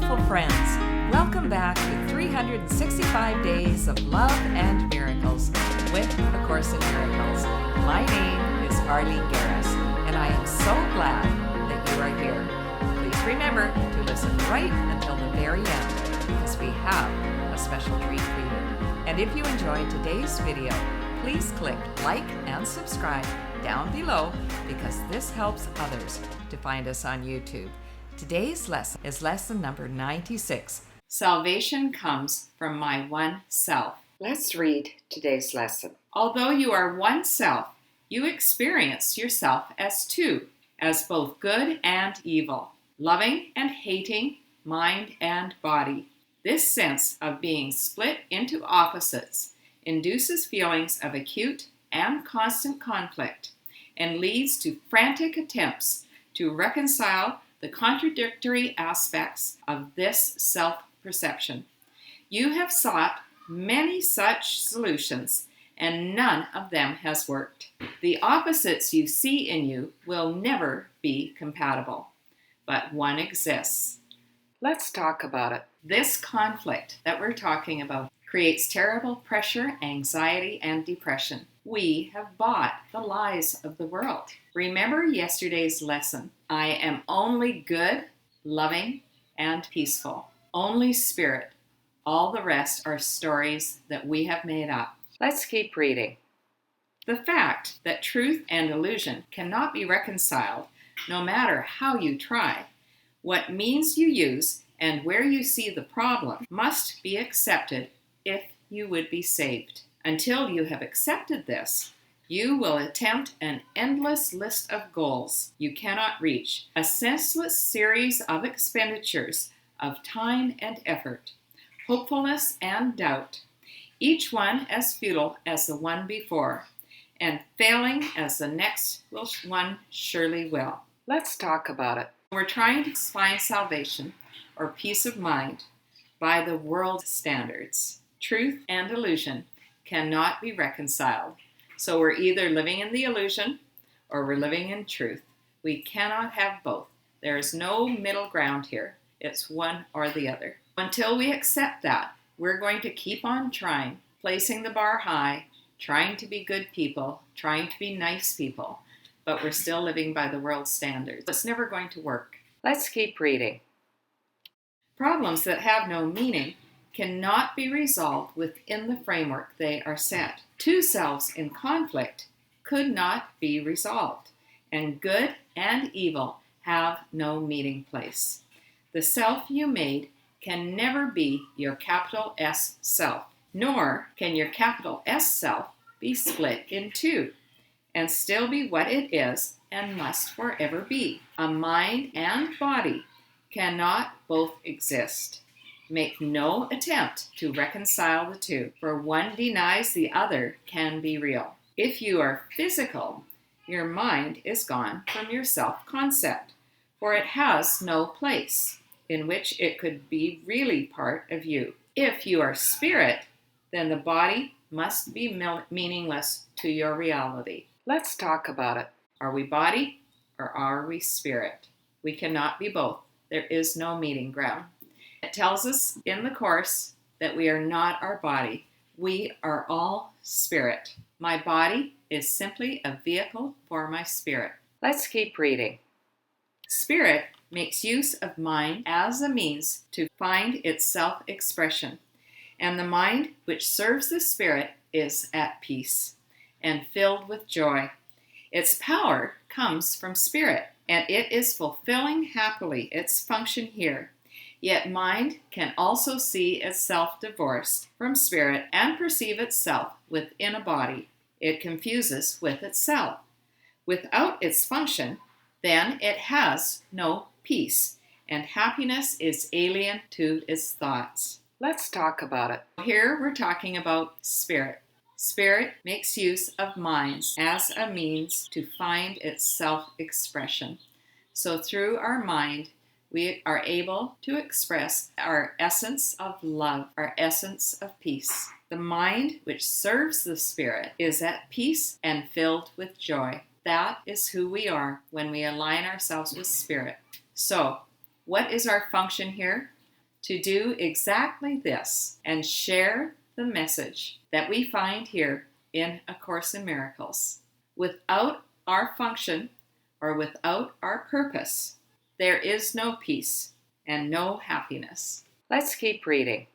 beautiful friends. Welcome back to 365 Days of Love and Miracles with the Course in Miracles. My name is Arlene Geres, and I am so glad that you are here. Please remember to listen right until the very end, because we have a special treat for you. And if you enjoyed today's video, please click like and subscribe down below, because this helps others to find us on YouTube. Today's lesson is lesson number 96. Salvation comes from my one self. Let's read today's lesson. Although you are one self, you experience yourself as two, as both good and evil, loving and hating, mind and body. This sense of being split into opposites induces feelings of acute and constant conflict and leads to frantic attempts to reconcile the contradictory aspects of this self-perception. You have sought many such solutions, and none of them has worked. The opposites you see in you will never be compatible, but one exists. Let's talk about it. This conflict that we're talking about creates terrible pressure, anxiety, and depression. We have bought the lies of the world. Remember yesterday's lesson. I am only good, loving, and peaceful. Only spirit. All the rest are stories that we have made up. Let's keep reading. The fact that truth and illusion cannot be reconciled, no matter how you try, what means you use, and where you see the problem, must be accepted if you would be saved. Until you have accepted this, you will attempt an endless list of goals you cannot reach, a senseless series of expenditures of time and effort, hopefulness and doubt, each one as futile as the one before, and failing as the next one surely will. Let's talk about it. We're trying to find salvation or peace of mind by the world's standards. Truth and illusion cannot be reconciled. So we're either living in the illusion or we're living in truth. We cannot have both. There is no middle ground here. It's one or the other. Until we accept that, we're going to keep on trying, placing the bar high, trying to be good people, trying to be nice people, but we're still living by the world's standards. It's never going to work. Let's keep reading. Problems that have no meaning cannot be resolved within the framework they are set. Two selves in conflict could not be resolved, and good and evil have no meeting place. The self you made can never be your capital S self, nor can your capital S self be split in two and still be what it is and must forever be. A mind and body cannot both exist. Make no attempt to reconcile the two, for one denies the other can be real. If you are physical, your mind is gone from your self-concept, for it has no place in which it could be really part of you. If you are spirit, then the body must be meaningless to your reality. Let's talk about it. Are we body or are we spirit? We cannot be both. There is no meeting ground. It tells us in the Course that we are not our body. We are all spirit. My body is simply a vehicle for my spirit. Let's keep reading. Spirit makes use of mind as a means to find its self-expression, and the mind which serves the spirit is at peace and filled with joy. Its power comes from spirit, and it is fulfilling happily its function here. Yet mind can also see itself divorced from spirit and perceive itself within a body. It confuses with itself. Without its function, then it has no peace, and happiness is alien to its thoughts. Let's talk about it. Here we're talking about spirit. Spirit makes use of minds as a means to find its self-expression. So through our mind, we are able to express our essence of love, our essence of peace. The mind which serves the spirit is at peace and filled with joy. That is who we are when we align ourselves with spirit. So, what is our function here? to do exactly this and share the message that we find here in A Course in Miracles. Without our function or without our purpose, there is no peace and no happiness. Let's keep reading.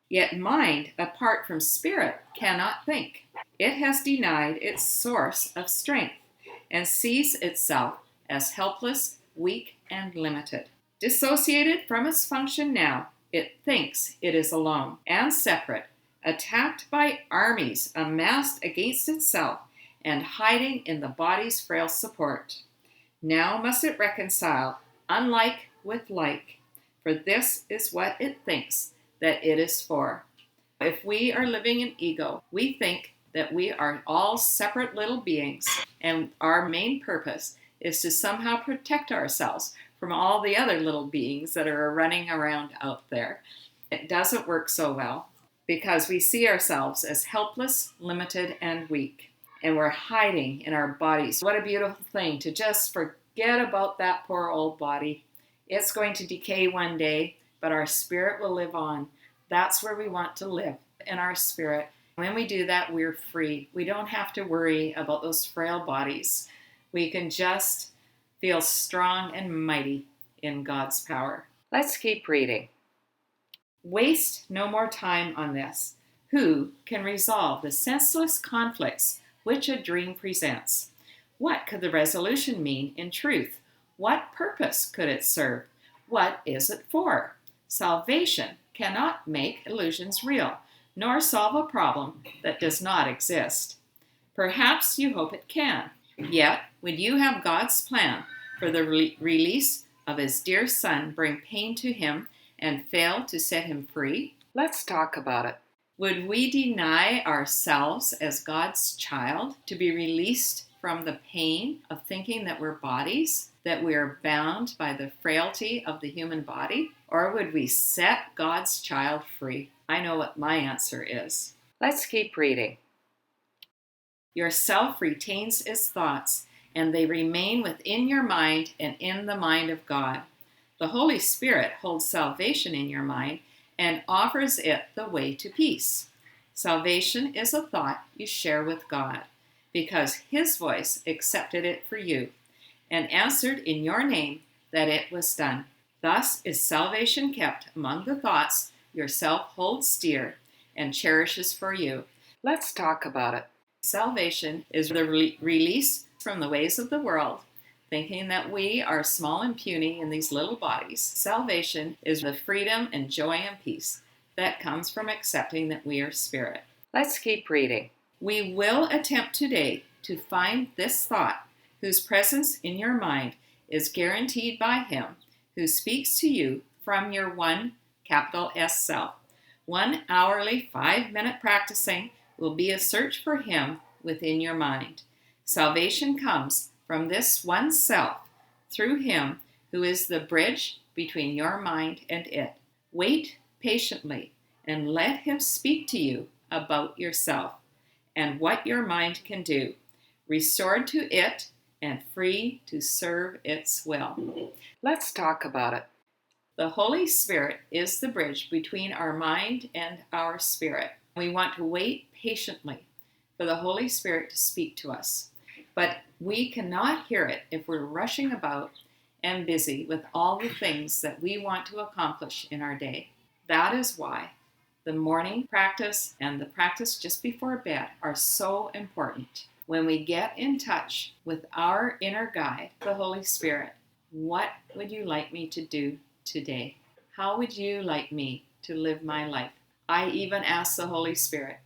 Yet mind, apart from spirit, cannot think. It has denied its source of strength and sees itself as helpless, weak, and limited. Dissociated from its function now, it thinks it is alone and separate, attacked by armies amassed against itself and hiding in the body's frail support. Now must it reconcile unlike with like, for this is what it thinks that it is for. If we are living in ego, we think that we are all separate little beings, and our main purpose is to somehow protect ourselves from all the other little beings that are running around out there. It doesn't work so well because we see ourselves as helpless, limited, and weak, and we're hiding in our bodies. What a beautiful thing to just forget about that poor old body. It's going to decay one day, but our spirit will live on. That's where we want to live, in our spirit. When we do that, we're free. We don't have to worry about those frail bodies. We can just feel strong and mighty in God's power. Let's keep reading. Waste no more time on this. Who can resolve the senseless conflicts which a dream presents? What could the resolution mean in truth? What purpose could it serve? What is it for? Salvation cannot make illusions real, nor solve a problem that does not exist. Perhaps you hope it can. Yet, would you have God's plan for the release of his dear Son bring pain to him and fail to set him free? Let's talk about it. Would we deny ourselves as God's child to be released from the pain of thinking that we're bodies, that we are bound by the frailty of the human body? Or would we set God's child free? I know what my answer is. Let's keep reading. Your self retains its thoughts, and they remain within your mind and in the mind of God. The Holy Spirit holds salvation in your mind and offers it the way to peace. Salvation is a thought you share with God, because his voice accepted it for you and answered in your name that it was done. Thus is salvation kept among the thoughts your self holds dear and cherishes for you. Let's talk about it. Salvation is the release from the ways of the world, thinking that we are small and puny in these little bodies. Salvation is the freedom and joy and peace that comes from accepting that we are spirit. Let's keep reading. We will attempt today to find this thought, whose presence in your mind is guaranteed by him who speaks to you from your one capital S self. 1 hourly 5-minute practicing will be a search for him within your mind. Salvation comes from this one self through him who is the bridge between your mind and it. Wait patiently and let him speak to you about yourself and what your mind can do, restored to it and free to serve its will. Let's talk about it. The Holy Spirit is the bridge between our mind and our spirit. We want to wait patiently for the Holy Spirit to speak to us. But we cannot hear it if we're rushing about and busy with all the things that we want to accomplish in our day. That is why the morning practice and the practice just before bed are so important. When we get in touch with our inner guide, the Holy Spirit, what would you like me to do today? How would you like me to live my life? I even ask the Holy Spirit,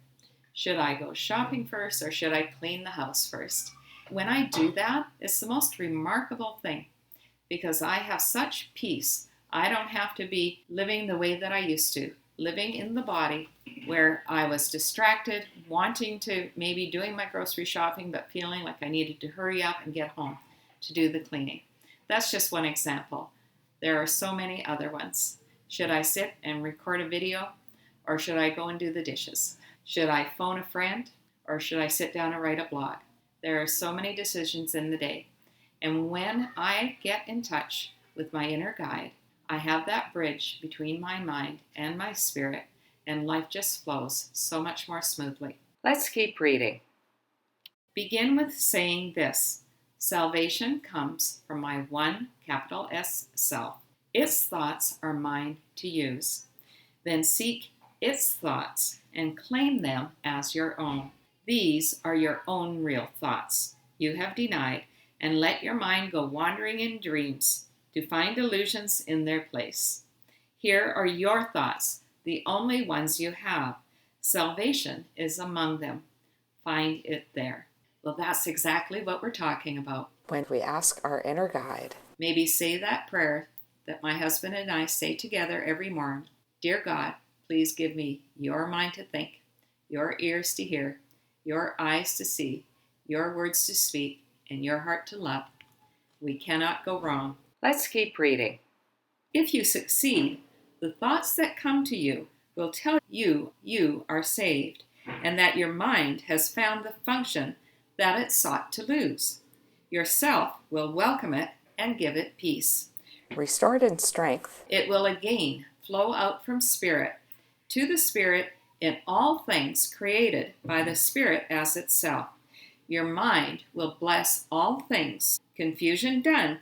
should I go shopping first or should I clean the house first? When I do that, it's the most remarkable thing because I have such peace. I don't have to be living the way that I used to, living in the body where I was distracted, wanting to maybe doing my grocery shopping, but feeling like I needed to hurry up and get home to do the cleaning. That's just one example. There are so many other ones. Should I sit and record a video or should I go and do the dishes? Should I phone a friend or should I sit down and write a blog? There are so many decisions in the day. And when I get in touch with my inner guide, I have that bridge between my mind and my spirit, and life just flows so much more smoothly. Let's keep reading. Begin with saying this: salvation comes from my one capital S self. Its thoughts are mine to use. Then seek its thoughts and claim them as your own. These are your own real thoughts you have denied, and let your mind go wandering in dreams to find illusions in their place. Here are your thoughts, the only ones you have. Salvation is among them. Find it there. Well, that's exactly what we're talking about when we ask our inner guide. Maybe say that prayer that my husband and I say together every morning. Dear God, please give me your mind to think, your ears to hear, your eyes to see, your words to speak, and your heart to love. We cannot go wrong. Let's keep reading. If you succeed, the thoughts that come to you will tell you you are saved and that your mind has found the function that it sought to lose. Yourself will welcome it and give it peace. Restored in strength, it will again flow out from Spirit to the Spirit in all things created by the Spirit as itself. Your mind will bless all things. Confusion done,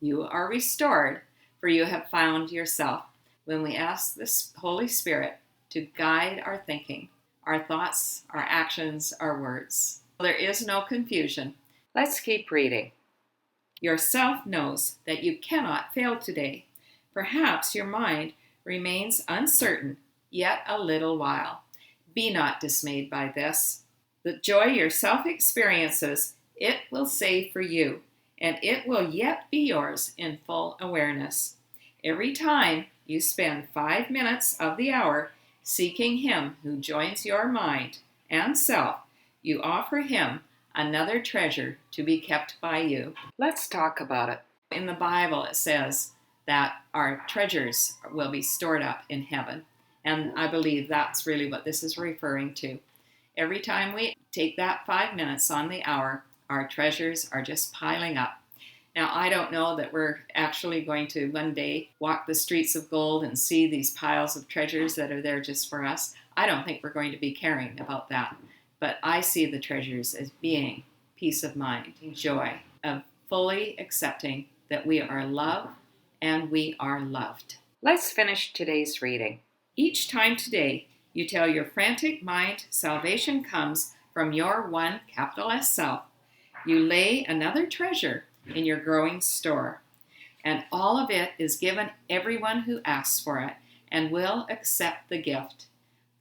you are restored, for you have found yourself. When we ask the Holy Spirit to guide our thinking, our thoughts, our actions, our words, there is no confusion. Let's keep reading. Yourself knows that you cannot fail today. Perhaps your mind remains uncertain yet a little while. Be not dismayed by this. The joy yourself experiences, it will save for you, and it will yet be yours in full awareness. Every time you spend 5 minutes of the hour seeking Him who joins your mind and self, you offer Him another treasure to be kept by you. Let's talk about it. In the Bible, it says that our treasures will be stored up in heaven. And I believe that's really what this is referring to. Every time we take that 5 minutes on the hour, our treasures are just piling up. Now, I don't know that we're actually going to one day walk the streets of gold and see these piles of treasures that are there just for us. I don't think we're going to be caring about that. But I see the treasures as being peace of mind, joy, of fully accepting that we are loved and we are loved. Let's finish today's reading. Each time today you tell your frantic mind salvation comes from your one capital S self, you lay another treasure in your growing store, and all of it is given everyone who asks for it and will accept the gift.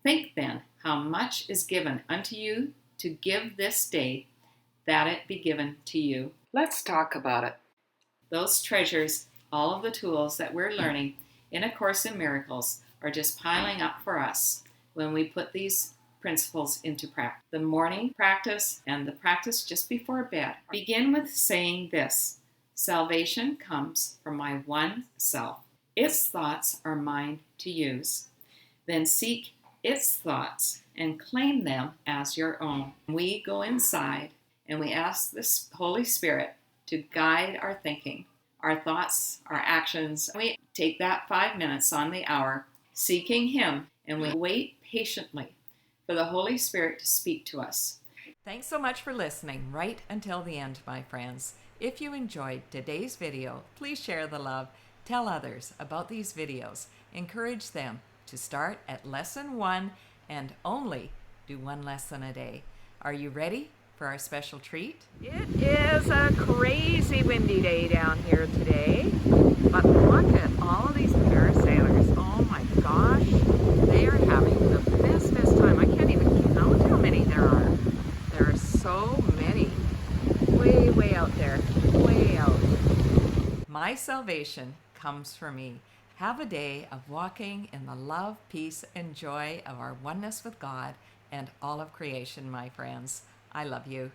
Think then how much is given unto you to give this day, that it be given to you. Let's talk about it. Those treasures, all of the tools that we're learning in A Course in Miracles are just piling up for us when we put these principles into practice. The morning practice and the practice just before bed. Begin with saying this: salvation comes from my one self. Its thoughts are mine to use. Then seek its thoughts and claim them as your own. We go inside and we ask the Holy Spirit to guide our thinking, our thoughts, our actions. We take that 5 minutes on the hour seeking Him, and we wait patiently for the Holy Spirit to speak to us. Thanks so much for listening right until the end, my friends. If you enjoyed today's video, please share the love. Tell others about these videos. Encourage them to start at lesson 1 and only do 1 lesson a day. Are you ready for our special treat? It is a crazy windy day down here today, but look at all of these parasailers. Oh my gosh, they are having the best time. I can't even count how many there are. There are so many. Way out there, way out. My salvation comes from me. Have a day of walking in the love, peace, and joy of our oneness with God and all of creation, my friends. I love you.